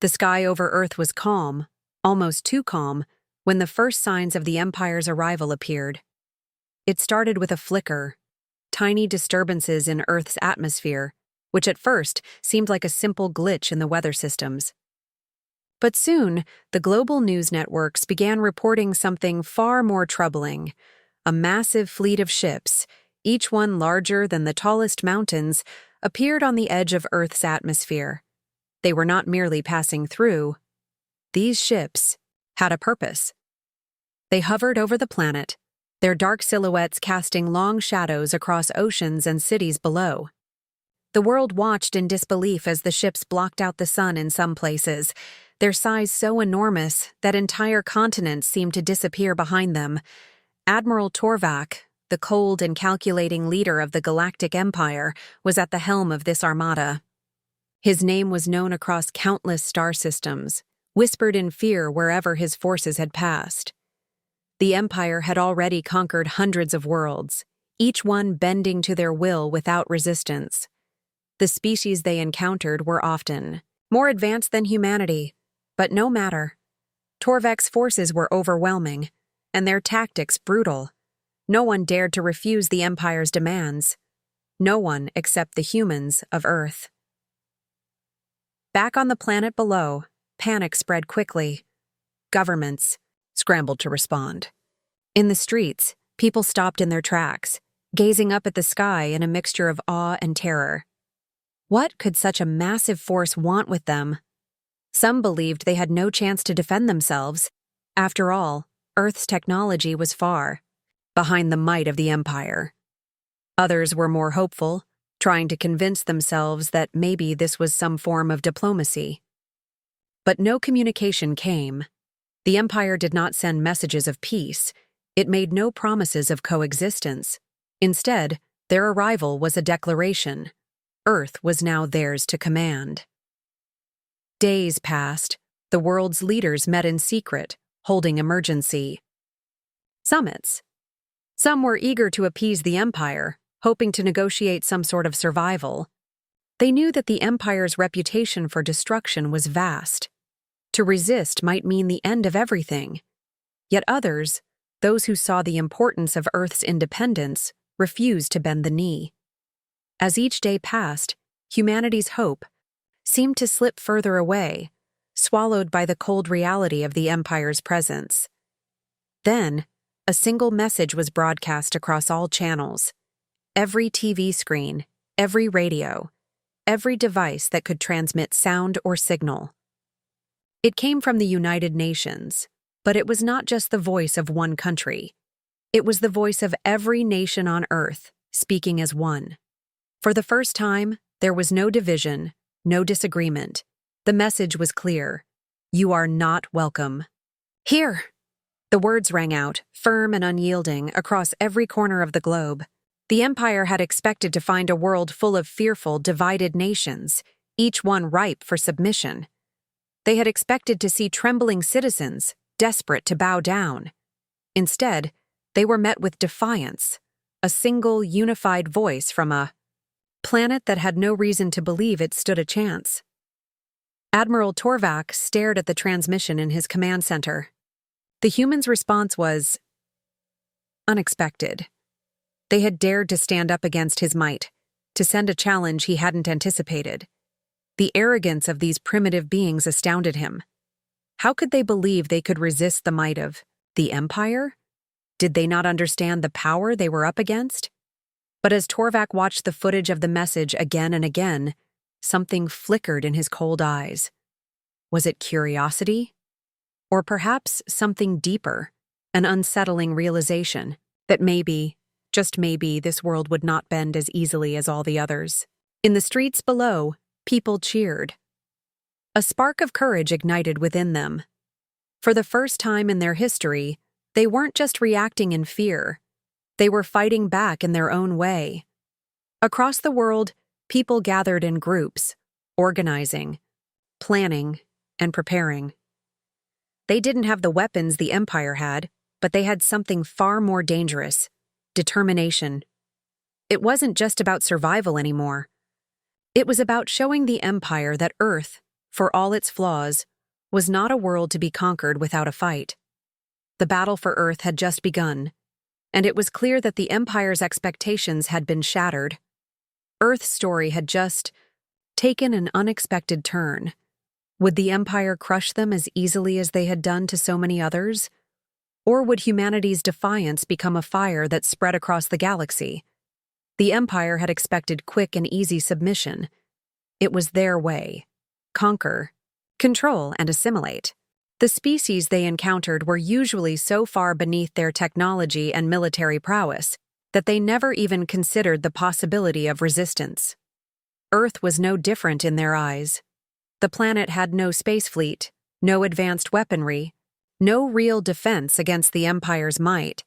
The sky over Earth was calm, almost too calm, when the first signs of the Empire's arrival appeared. It started with a flicker, tiny disturbances in Earth's atmosphere, which at first seemed like a simple glitch in the weather systems. But soon, the global news networks began reporting something far more troubling. A massive fleet of ships, each one larger than the tallest mountains, appeared on the edge of Earth's atmosphere. They were not merely passing through. These ships had a purpose. They hovered over the planet, their dark silhouettes casting long shadows across oceans and cities below. The world watched in disbelief as the ships blocked out the sun in some places, their size so enormous that entire continents seemed to disappear behind them. Admiral Torvak, the cold and calculating leader of the Galactic Empire, was at the helm of this armada. His name was known across countless star systems, whispered in fear wherever his forces had passed. The Empire had already conquered hundreds of worlds, each one bending to their will without resistance. The species they encountered were often more advanced than humanity, but no matter. Torvak's forces were overwhelming, and their tactics brutal. No one dared to refuse the Empire's demands. No one except the humans of Earth. Back on the planet below, panic spread quickly. Governments scrambled to respond. In the streets, people stopped in their tracks, gazing up at the sky in a mixture of awe and terror. What could such a massive force want with them? Some believed they had no chance to defend themselves. After all, Earth's technology was far behind the might of the Empire. Others were more hopeful, trying to convince themselves that maybe this was some form of diplomacy. But no communication came. The Empire did not send messages of peace. It made no promises of coexistence. Instead, their arrival was a declaration. Earth was now theirs to command. Days passed. The world's leaders met in secret, holding emergency summits. Some were eager to appease the Empire, hoping to negotiate some sort of survival. They knew that the Empire's reputation for destruction was vast. To resist might mean the end of everything. Yet others, those who saw the importance of Earth's independence, refused to bend the knee. As each day passed, humanity's hope seemed to slip further away, swallowed by the cold reality of the Empire's presence. Then, a single message was broadcast across all channels. Every TV screen, every radio, every device that could transmit sound or signal. It came from the United Nations, but it was not just the voice of one country. It was the voice of every nation on Earth, speaking as one. For the first time, there was no division, no disagreement. The message was clear. You are not welcome. Here! The words rang out, firm and unyielding, across every corner of the globe. The Empire had expected to find a world full of fearful, divided nations, each one ripe for submission. They had expected to see trembling citizens, desperate to bow down. Instead, they were met with defiance, a single, unified voice from a planet that had no reason to believe it stood a chance. Admiral Torvak stared at the transmission in his command center. The humans' response was unexpected. They had dared to stand up against his might, to send a challenge he hadn't anticipated. The arrogance of these primitive beings astounded him. How could they believe they could resist the might of the Empire? Did they not understand the power they were up against? But as Torvak watched the footage of the message again and again, something flickered in his cold eyes. Was it curiosity? Or perhaps something deeper, an unsettling realization that maybe, just maybe, this world would not bend as easily as all the others. In the streets below, people cheered. A spark of courage ignited within them. For the first time in their history, they weren't just reacting in fear. They were fighting back in their own way. Across the world, people gathered in groups, organizing, planning, and preparing. They didn't have the weapons the Empire had, but they had something far more dangerous: determination. It wasn't just about survival anymore. It was about showing the Empire that Earth for all its flaws, was not a world to be conquered without a fight. The battle for Earth had just begun, and it was clear that the Empire's expectations had been shattered. Earth's story had just taken an unexpected turn. Would the Empire crush them as easily as they had done to so many others? Or would humanity's defiance become a fire that spread across the galaxy? The Empire had expected quick and easy submission. It was their way. Conquer, control, and assimilate. The species they encountered were usually so far beneath their technology and military prowess that they never even considered the possibility of resistance. Earth was no different in their eyes. The planet had no space fleet, no advanced weaponry, no real defense against the Empire's might.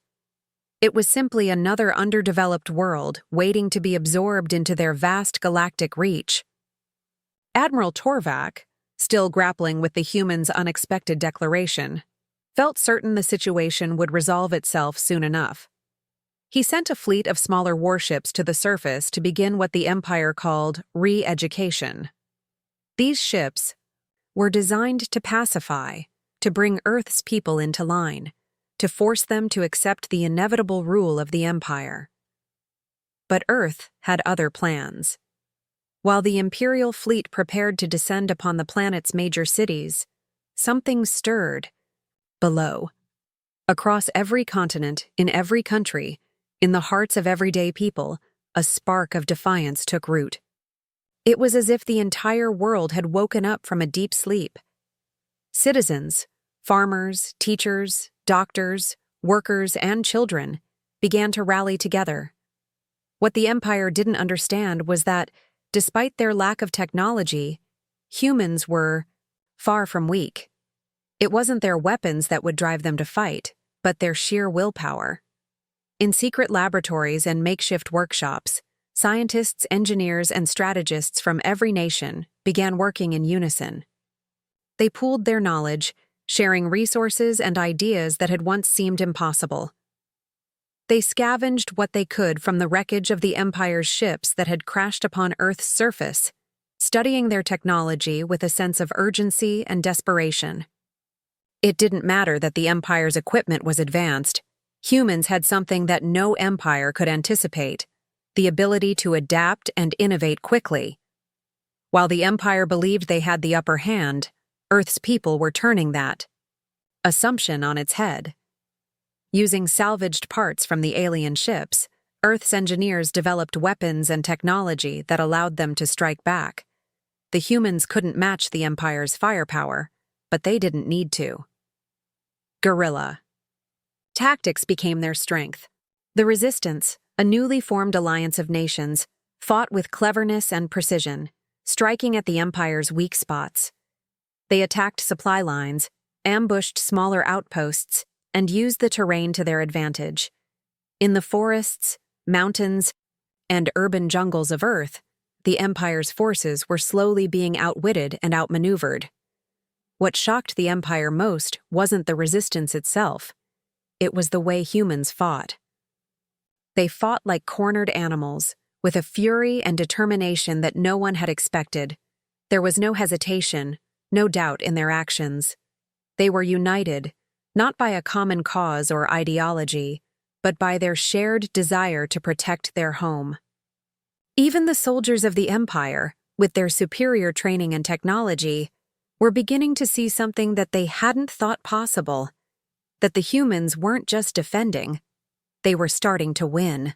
It was simply another underdeveloped world waiting to be absorbed into their vast galactic reach. Admiral Torvak, still grappling with the humans' unexpected declaration, felt certain the situation would resolve itself soon enough. He sent a fleet of smaller warships to the surface to begin what the Empire called re-education. These ships were designed to pacify, to bring Earth's people into line, to force them to accept the inevitable rule of the Empire. But Earth had other plans. While the Imperial fleet prepared to descend upon the planet's major cities, something stirred below. Across every continent, in every country, in the hearts of everyday people, a spark of defiance took root. It was as if the entire world had woken up from a deep sleep. Citizens, farmers, teachers, doctors, workers, and children began to rally together. What the Empire didn't understand was that, despite their lack of technology, humans were far from weak. It wasn't their weapons that would drive them to fight, but their sheer willpower. In secret laboratories and makeshift workshops, scientists, engineers, and strategists from every nation began working in unison. They pooled their knowledge, sharing resources and ideas that had once seemed impossible. They scavenged what they could from the wreckage of the Empire's ships that had crashed upon Earth's surface, studying their technology with a sense of urgency and desperation. It didn't matter that the Empire's equipment was advanced. Humans had something that no empire could anticipate: the ability to adapt and innovate quickly. While the Empire believed they had the upper hand, Earth's people were turning that assumption on its head. Using salvaged parts from the alien ships, Earth's engineers developed weapons and technology that allowed them to strike back. The humans couldn't match the Empire's firepower, but they didn't need to. Guerrilla tactics became their strength. The Resistance, a newly formed alliance of nations, fought with cleverness and precision, striking at the Empire's weak spots. They attacked supply lines, ambushed smaller outposts, and used the terrain to their advantage. In the forests, mountains, and urban jungles of Earth, the Empire's forces were slowly being outwitted and outmaneuvered. What shocked the Empire most wasn't the Resistance itself. It was the way humans fought. They fought like cornered animals, with a fury and determination that no one had expected. There was no hesitation, no doubt in their actions. They were united, not by a common cause or ideology, but by their shared desire to protect their home. Even the soldiers of the Empire, with their superior training and technology, were beginning to see something that they hadn't thought possible: that the humans weren't just defending, they were starting to win.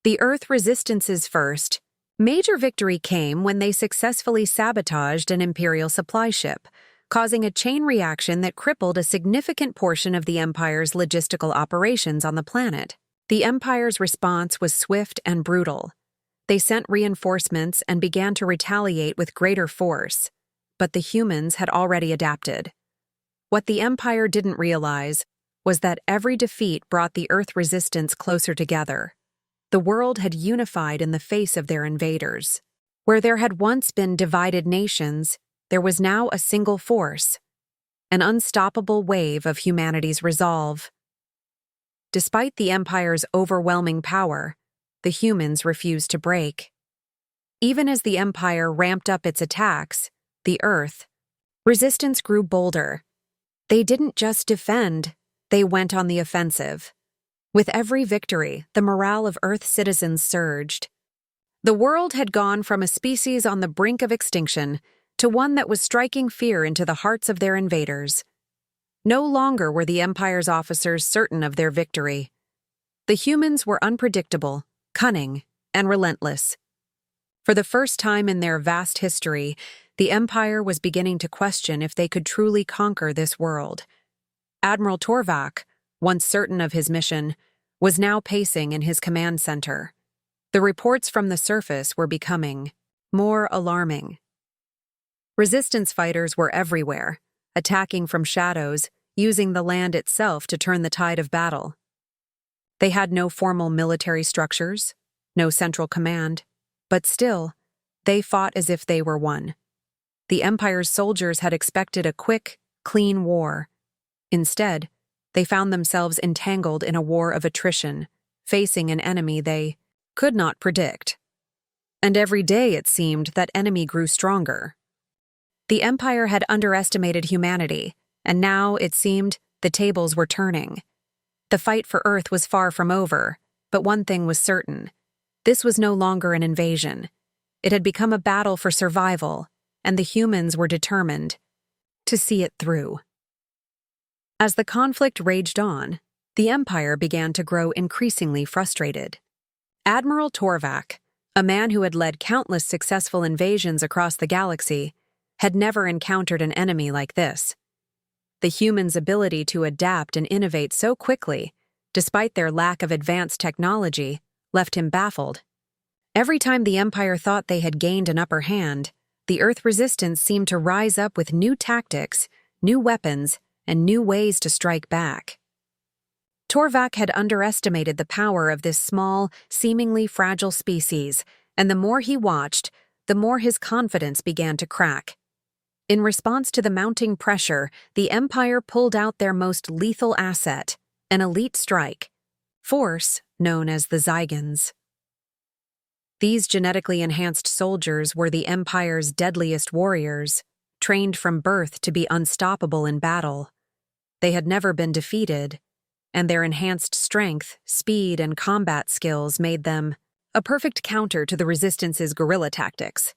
The Earth Resistance's first major victory came when they successfully sabotaged an Imperial supply ship, causing a chain reaction that crippled a significant portion of the Empire's logistical operations on the planet. The Empire's response was swift and brutal. They sent reinforcements and began to retaliate with greater force, but the humans had already adapted. What the Empire didn't realize was that every defeat brought the Earth Resistance closer together. The world had unified in the face of their invaders. Where there had once been divided nations, there was now a single force, an unstoppable wave of humanity's resolve. Despite the Empire's overwhelming power, the humans refused to break. Even as the Empire ramped up its attacks, the Earth, resistance grew bolder. They didn't just defend, they went on the offensive. With every victory, the morale of Earth citizens surged. The world had gone from a species on the brink of extinction to one that was striking fear into the hearts of their invaders. No longer were the Empire's officers certain of their victory. The humans were unpredictable, cunning, and relentless. For the first time in their vast history, the Empire was beginning to question if they could truly conquer this world. Admiral Torvak, once certain of his mission, was now pacing in his command center. The reports from the surface were becoming more alarming. Resistance fighters were everywhere, attacking from shadows, using the land itself to turn the tide of battle. They had no formal military structures, no central command, but still, they fought as if they were one. The Empire's soldiers had expected a quick, clean war. Instead, they found themselves entangled in a war of attrition, facing an enemy they could not predict. And every day it seemed that enemy grew stronger. The Empire had underestimated humanity, and now it seemed the tables were turning. The fight for Earth was far from over, but one thing was certain. This was no longer an invasion. It had become a battle for survival, and the humans were determined to see it through. As the conflict raged on, the Empire began to grow increasingly frustrated. Admiral Torvak, a man who had led countless successful invasions across the galaxy, had never encountered an enemy like this. The humans' ability to adapt and innovate so quickly, despite their lack of advanced technology, left him baffled. Every time the Empire thought they had gained an upper hand, the Earth resistance seemed to rise up with new tactics, new weapons, and new ways to strike back. Torvak had underestimated the power of this small, seemingly fragile species, and the more he watched, the more his confidence began to crack. In response to the mounting pressure, the Empire pulled out their most lethal asset, an elite strike force known as the Zygons. These genetically enhanced soldiers were the Empire's deadliest warriors, trained from birth to be unstoppable in battle. They had never been defeated, and their enhanced strength, speed, and combat skills made them a perfect counter to the Resistance's guerrilla tactics.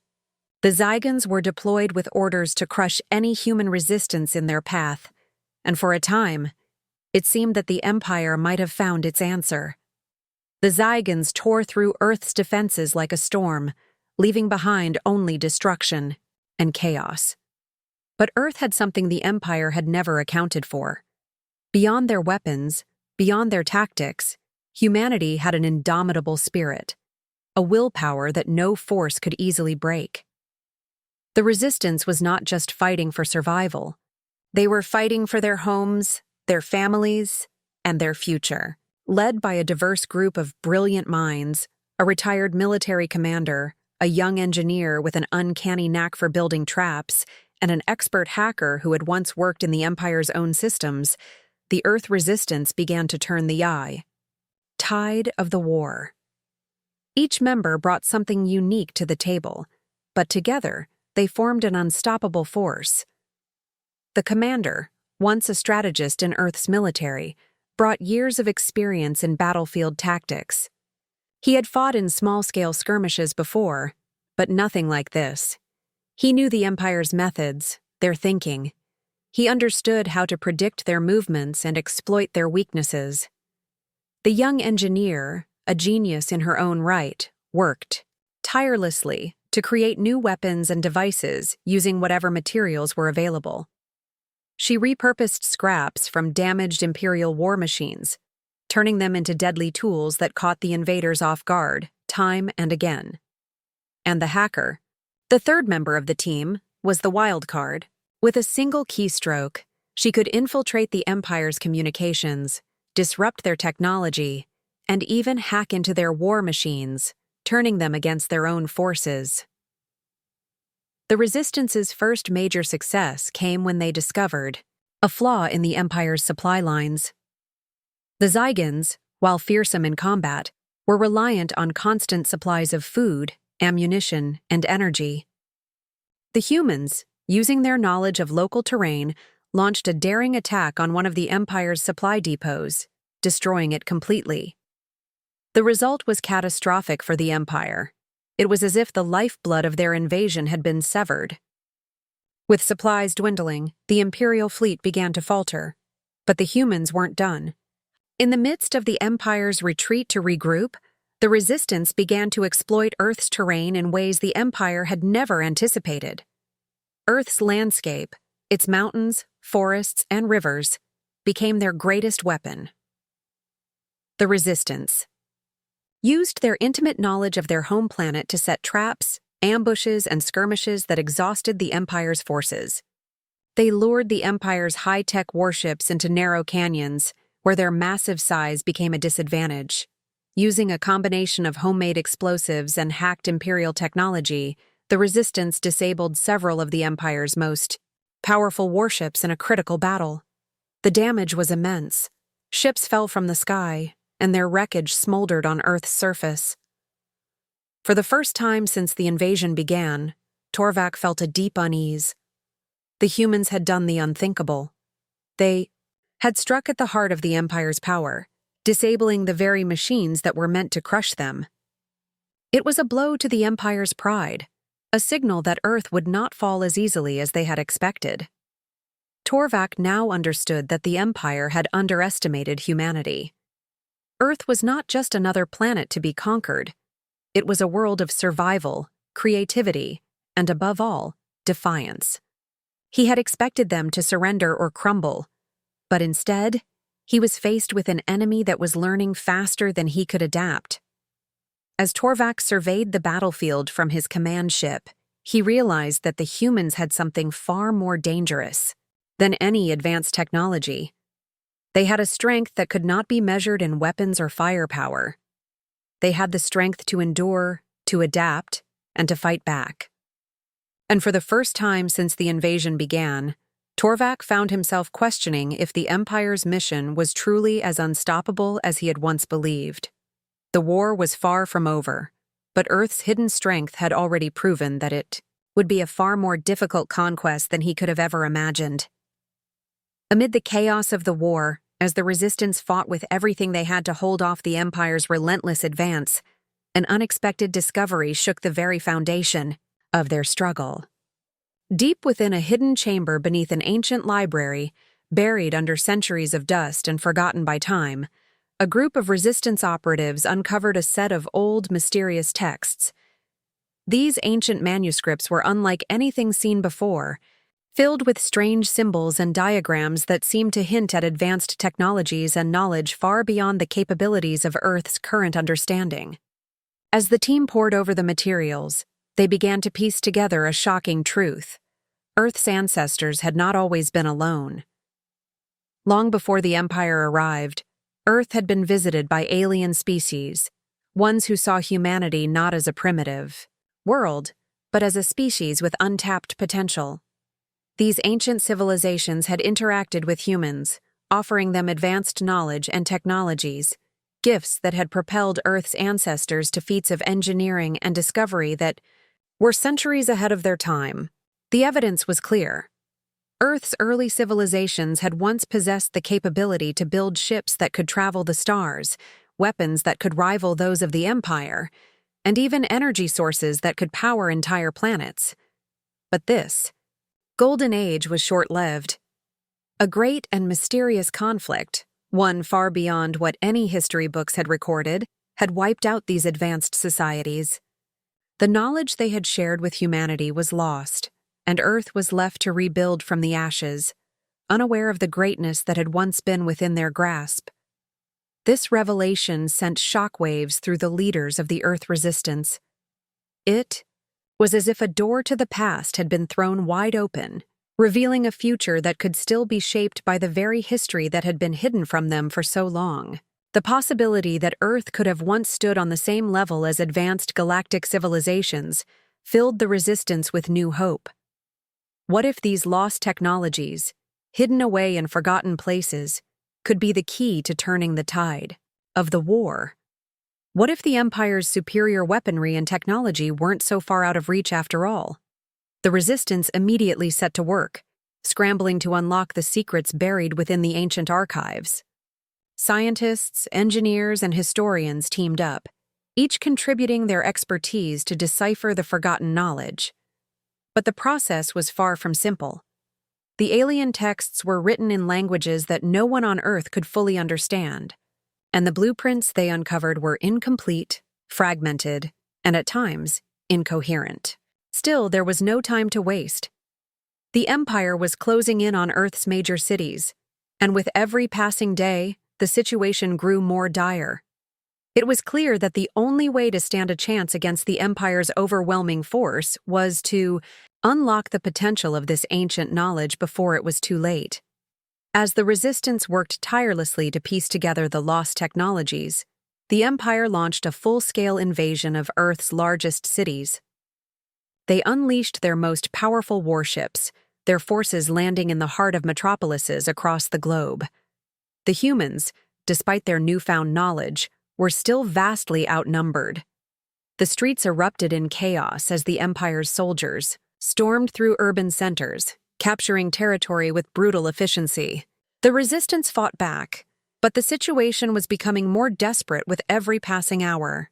The Zygons were deployed with orders to crush any human resistance in their path, and for a time, it seemed that the Empire might have found its answer. The Zygons tore through Earth's defenses like a storm, leaving behind only destruction and chaos. But Earth had something the Empire had never accounted for. Beyond their weapons, beyond their tactics, humanity had an indomitable spirit, a willpower that no force could easily break. The Resistance was not just fighting for survival. They were fighting for their homes, their families, and their future. Led by a diverse group of brilliant minds, a retired military commander, a young engineer with an uncanny knack for building traps, and an expert hacker who had once worked in the Empire's own systems, the Earth Resistance began to turn the tide of the war. Each member brought something unique to the table, but together they formed an unstoppable force. The commander, once a strategist in Earth's military, brought years of experience in battlefield tactics. He had fought in small-scale skirmishes before, but nothing like this. He knew the Empire's methods, their thinking. He understood how to predict their movements and exploit their weaknesses. The young engineer, a genius in her own right, worked tirelessly to create new weapons and devices using whatever materials were available. She repurposed scraps from damaged Imperial war machines, turning them into deadly tools that caught the invaders off guard, time and again. And the hacker, the third member of the team, was the wild card. With a single keystroke, she could infiltrate the Empire's communications, disrupt their technology, and even hack into their war machines, turning them against their own forces. The Resistance's first major success came when they discovered a flaw in the Empire's supply lines. The Zygons, while fearsome in combat, were reliant on constant supplies of food ammunition, and energy. The humans, using their knowledge of local terrain, launched a daring attack on one of the Empire's supply depots, destroying it completely. The result was catastrophic for the Empire. It was as if the lifeblood of their invasion had been severed. With supplies dwindling, the Imperial fleet began to falter. But the humans weren't done. In the midst of the Empire's retreat to regroup, the Resistance began to exploit Earth's terrain in ways the Empire had never anticipated. Earth's landscape, its mountains, forests, and rivers, became their greatest weapon. The Resistance used their intimate knowledge of their home planet to set traps, ambushes, and skirmishes that exhausted the Empire's forces. They lured the Empire's high-tech warships into narrow canyons, where their massive size became a disadvantage. Using a combination of homemade explosives and hacked Imperial technology, the Resistance disabled several of the Empire's most powerful warships in a critical battle. The damage was immense. Ships fell from the sky, and their wreckage smoldered on Earth's surface. For the first time since the invasion began, Torvak felt a deep unease. The humans had done the unthinkable. They had struck at the heart of the Empire's power, disabling the very machines that were meant to crush them. It was a blow to the Empire's pride, a signal that Earth would not fall as easily as they had expected. Torvak now understood that the Empire had underestimated humanity. Earth was not just another planet to be conquered. It was a world of survival, creativity, and above all, defiance. He had expected them to surrender or crumble, but instead, he was faced with an enemy that was learning faster than he could adapt. As Torvak surveyed the battlefield from his command ship, he realized that the humans had something far more dangerous than any advanced technology. They had a strength that could not be measured in weapons or firepower. They had the strength to endure, to adapt, and to fight back. And for the first time since the invasion began, Torvak found himself questioning if the Empire's mission was truly as unstoppable as he had once believed. The war was far from over, but Earth's hidden strength had already proven that it would be a far more difficult conquest than he could have ever imagined. Amid the chaos of the war, as the Resistance fought with everything they had to hold off the Empire's relentless advance, an unexpected discovery shook the very foundation of their struggle. Deep within a hidden chamber beneath an ancient library, buried under centuries of dust and forgotten by time, a group of Resistance operatives uncovered a set of old, mysterious texts. These ancient manuscripts were unlike anything seen before, filled with strange symbols and diagrams that seemed to hint at advanced technologies and knowledge far beyond the capabilities of Earth's current understanding. As the team pored over the materials, they began to piece together a shocking truth. Earth's ancestors had not always been alone. Long before the Empire arrived, Earth had been visited by alien species, ones who saw humanity not as a primitive world, but as a species with untapped potential. These ancient civilizations had interacted with humans, offering them advanced knowledge and technologies, gifts that had propelled Earth's ancestors to feats of engineering and discovery that were centuries ahead of their time. The evidence was clear. Earth's early civilizations had once possessed the capability to build ships that could travel the stars, weapons that could rival those of the Empire, and even energy sources that could power entire planets. But this golden age was short-lived. A great and mysterious conflict, one far beyond what any history books had recorded, had wiped out these advanced societies. The knowledge they had shared with humanity was lost, and Earth was left to rebuild from the ashes, unaware of the greatness that had once been within their grasp. This revelation sent shockwaves through the leaders of the Earth Resistance. It was as if a door to the past had been thrown wide open, revealing a future that could still be shaped by the very history that had been hidden from them for so long. The possibility that Earth could have once stood on the same level as advanced galactic civilizations filled the Resistance with new hope. What if these lost technologies, hidden away in forgotten places, could be the key to turning the tide of the war? What if the Empire's superior weaponry and technology weren't so far out of reach after all? The Resistance immediately set to work, scrambling to unlock the secrets buried within the ancient archives. Scientists, engineers, and historians teamed up, each contributing their expertise to decipher the forgotten knowledge. But the process was far from simple. The alien texts were written in languages that no one on Earth could fully understand, and the blueprints they uncovered were incomplete, fragmented, and at times, incoherent. Still, there was no time to waste. The Empire was closing in on Earth's major cities, and with every passing day, the situation grew more dire. It was clear that the only way to stand a chance against the Empire's overwhelming force was to unlock the potential of this ancient knowledge before it was too late. As the Resistance worked tirelessly to piece together the lost technologies, the Empire launched a full-scale invasion of Earth's largest cities. They unleashed their most powerful warships, their forces landing in the heart of metropolises across the globe. The humans, despite their newfound knowledge, were still vastly outnumbered. The streets erupted in chaos as the Empire's soldiers stormed through urban centers, capturing territory with brutal efficiency. The Resistance fought back, but the situation was becoming more desperate with every passing hour.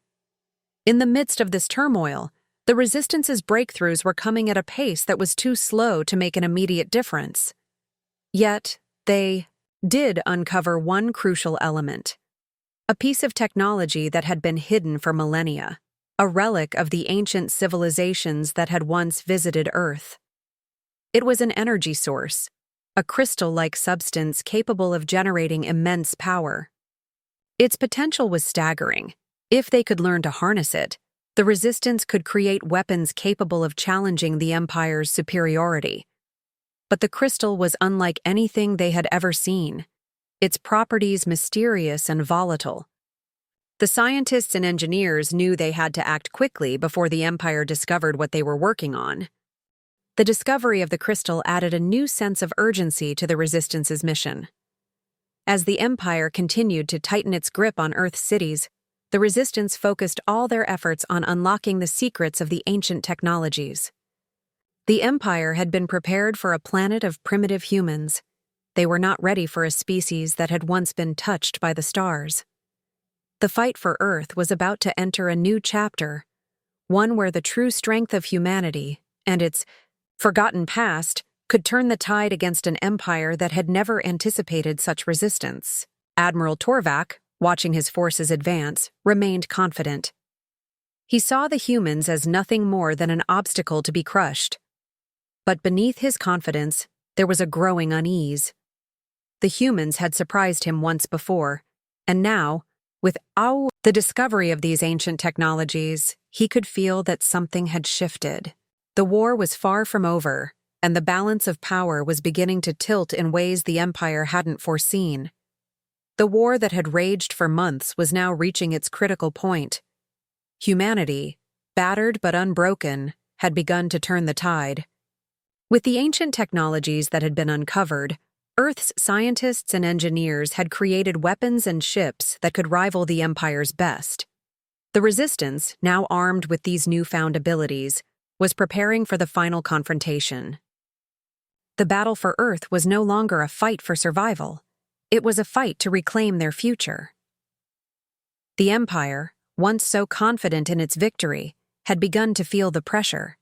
In the midst of this turmoil, the Resistance's breakthroughs were coming at a pace that was too slow to make an immediate difference. Yet, they did uncover one crucial element. A piece of technology that had been hidden for millennia, a relic of the ancient civilizations that had once visited Earth. It was an energy source, a crystal-like substance capable of generating immense power. Its potential was staggering. If they could learn to harness it, the Resistance could create weapons capable of challenging the Empire's superiority. But the crystal was unlike anything they had ever seen, its properties mysterious and volatile. The scientists and engineers knew they had to act quickly before the Empire discovered what they were working on. The discovery of the crystal added a new sense of urgency to the Resistance's mission. As the Empire continued to tighten its grip on Earth's cities, the Resistance focused all their efforts on unlocking the secrets of the ancient technologies. The Empire had been prepared for a planet of primitive humans. They were not ready for a species that had once been touched by the stars. The fight for Earth was about to enter a new chapter, one where the true strength of humanity and its forgotten past could turn the tide against an empire that had never anticipated such resistance. Admiral Torvak, watching his forces advance, remained confident. He saw the humans as nothing more than an obstacle to be crushed. But beneath his confidence, there was a growing unease. The humans had surprised him once before, and now, with the discovery of these ancient technologies, he could feel that something had shifted. The war was far from over, and the balance of power was beginning to tilt in ways the Empire hadn't foreseen. The war that had raged for months was now reaching its critical point. Humanity, battered but unbroken, had begun to turn the tide. With the ancient technologies that had been uncovered, Earth's scientists and engineers had created weapons and ships that could rival the Empire's best. The Resistance, now armed with these newfound abilities, was preparing for the final confrontation. The battle for Earth was no longer a fight for survival. It was a fight to reclaim their future. The Empire, once so confident in its victory, had begun to feel the pressure.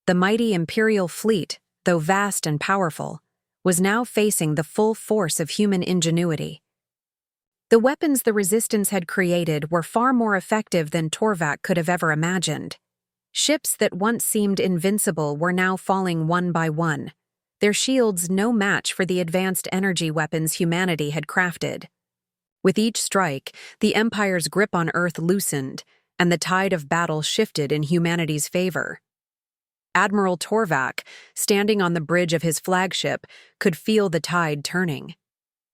The mighty Imperial fleet, though vast and powerful, was now facing the full force of human ingenuity. The weapons the Resistance had created were far more effective than Torvak could have ever imagined. Ships that once seemed invincible were now falling one by one, their shields no match for the advanced energy weapons humanity had crafted. With each strike, the Empire's grip on Earth loosened, and the tide of battle shifted in humanity's favor. Admiral Torvak, standing on the bridge of his flagship, could feel the tide turning.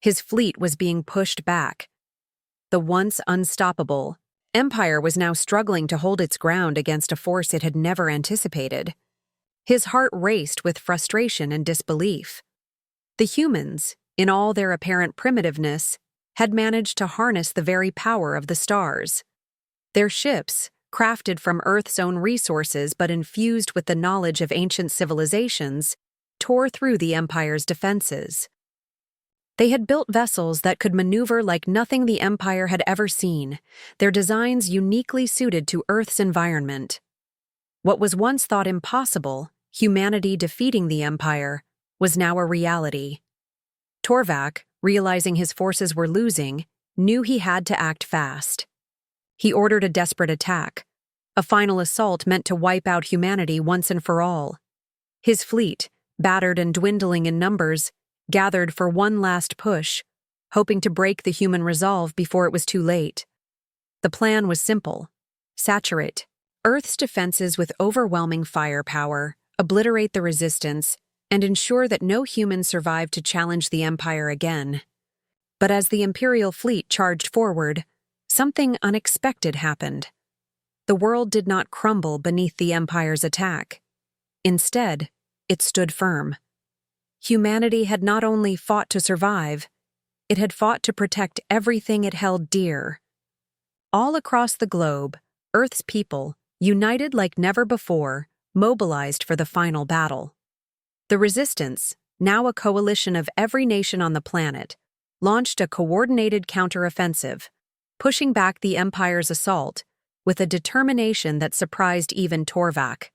His fleet was being pushed back. The once unstoppable Empire was now struggling to hold its ground against a force it had never anticipated. His heart raced with frustration and disbelief. The humans, in all their apparent primitiveness, had managed to harness the very power of the stars. Their ships, crafted from Earth's own resources but infused with the knowledge of ancient civilizations, tore through the Empire's defenses. They had built vessels that could maneuver like nothing the Empire had ever seen, their designs uniquely suited to Earth's environment. What was once thought impossible, humanity defeating the Empire, was now a reality. Torvak, realizing his forces were losing, knew he had to act fast. He ordered a desperate attack, a final assault meant to wipe out humanity once and for all. His fleet, battered and dwindling in numbers, gathered for one last push, hoping to break the human resolve before it was too late. The plan was simple: saturate Earth's defenses with overwhelming firepower, obliterate the resistance, and ensure that no humans survived to challenge the Empire again. But as the Imperial fleet charged forward, something unexpected happened. The world did not crumble beneath the Empire's attack. Instead, it stood firm. Humanity had not only fought to survive, it had fought to protect everything it held dear. All across the globe, Earth's people, united like never before, mobilized for the final battle. The Resistance, now a coalition of every nation on the planet, launched a coordinated counteroffensive, pushing back the Empire's assault with a determination that surprised even Torvak.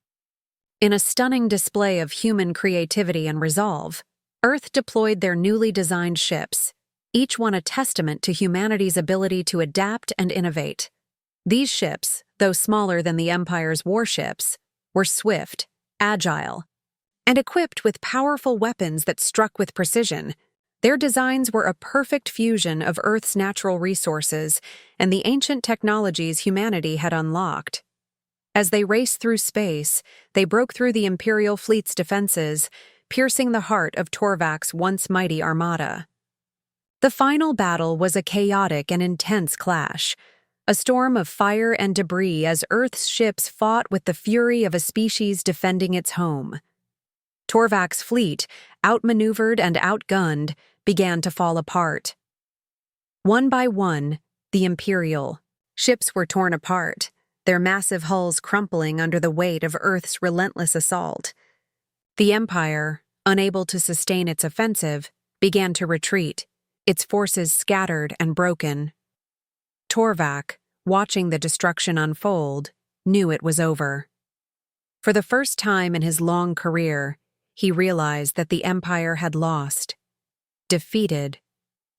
In a stunning display of human creativity and resolve, Earth deployed their newly designed ships, each one a testament to humanity's ability to adapt and innovate. These ships, though smaller than the Empire's warships, were swift, agile, and equipped with powerful weapons that struck with precision. Their designs were a perfect fusion of Earth's natural resources and the ancient technologies humanity had unlocked. As they raced through space, they broke through the Imperial fleet's defenses, piercing the heart of Torvak's once mighty armada. The final battle was a chaotic and intense clash, a storm of fire and debris as Earth's ships fought with the fury of a species defending its home. Torvak's fleet, outmaneuvered and outgunned, began to fall apart. One by one, the Imperial ships were torn apart, their massive hulls crumpling under the weight of Earth's relentless assault. The Empire, unable to sustain its offensive, began to retreat, its forces scattered and broken. Torvak, watching the destruction unfold, knew it was over. For the first time in his long career, he realized that the Empire had lost. Defeated,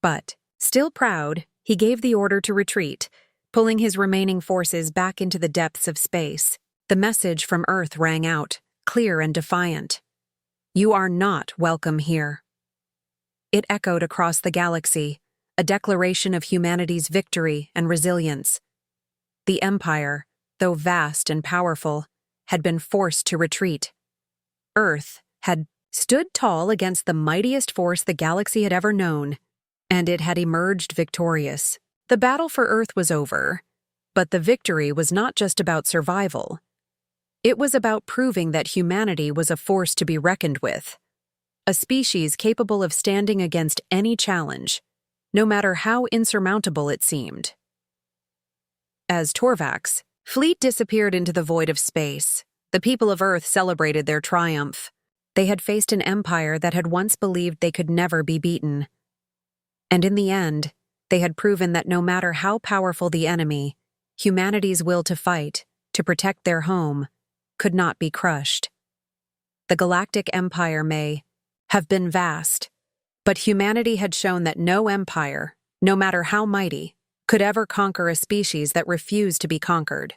but still proud, he gave the order to retreat, pulling his remaining forces back into the depths of space. The message from Earth rang out, clear and defiant. "You are not welcome here." It echoed across the galaxy, a declaration of humanity's victory and resilience. The Empire, though vast and powerful, had been forced to retreat. Earth had stood tall against the mightiest force the galaxy had ever known, and it had emerged victorious. The battle for Earth was over, but the victory was not just about survival. It was about proving that humanity was a force to be reckoned with, a species capable of standing against any challenge, no matter how insurmountable it seemed. As Torvak's fleet disappeared into the void of space, the people of Earth celebrated their triumph. They had faced an empire that had once believed they could never be beaten. And in the end, they had proven that no matter how powerful the enemy, humanity's will to fight, to protect their home, could not be crushed. The Galactic Empire may have been vast, but humanity had shown that no empire, no matter how mighty, could ever conquer a species that refused to be conquered.